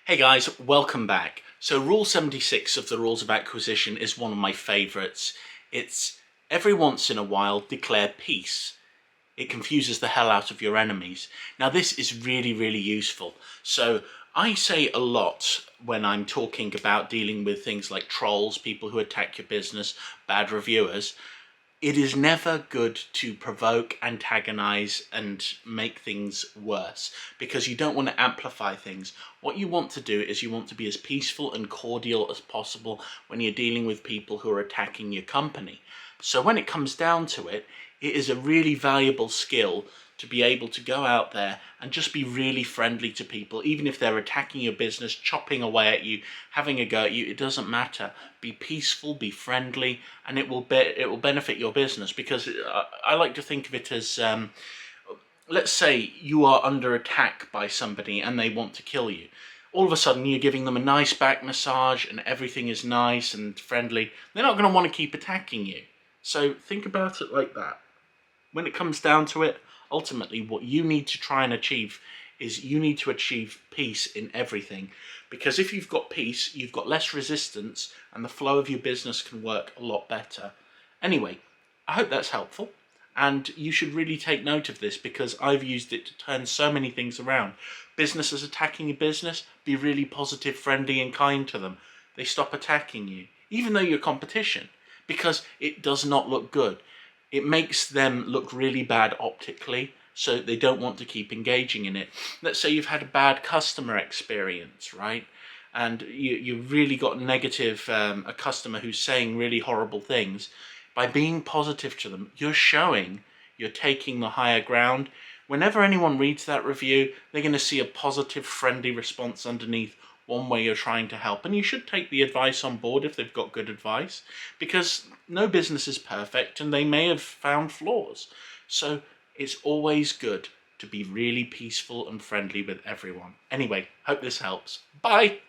Hey guys, welcome back. So Rule 76 of the Rules of Acquisition is one of my favourites. It's every once in a while declare peace. It confuses the hell out of your enemies. Now this is really useful. So I say a lot when I'm talking about dealing with things like trolls, people who attack your business, bad reviewers. It is never good to provoke, antagonize, and make things worse, because you don't want to amplify things. What you want to do is you want to be as peaceful and cordial as possible when you're dealing with people who are attacking your company. So when it comes down to it, it is a really valuable skill to be able to go out there and just be really friendly to people, even if they're attacking your business, chopping away at you, having a go at you. It doesn't matter. Be peaceful, be friendly, and it will benefit your business. Because I like to think of it as, let's say you are under attack by somebody and they want to kill you. All of a sudden you're giving them a nice back massage and everything is nice and friendly. They're not going to want to keep attacking you. So think about it like that. When it comes down to it, ultimately what you need to try and achieve is you need to achieve peace in everything. Because if you've got peace, you've got less resistance and the flow of your business can work a lot better. Anyway, I hope that's helpful. And you should really take note of this, because I've used it to turn so many things around. Businesses attacking your business, be really positive, friendly and kind to them. They stop attacking you, even though you're competition, because it does not look good. It makes them look really bad optically, so they don't want to keep engaging in it. Let's say you've had a bad customer experience, right? And you've really got negative, a customer who's saying really horrible things. By being positive to them, you're showing you're taking the higher ground. Whenever anyone reads that review, they're going to see a positive, friendly response underneath, one way you're trying to help. And you should take the advice on board if they've got good advice, because no business is perfect and they may have found flaws. So it's always good to be really peaceful and friendly with everyone. Anyway, hope this helps. Bye!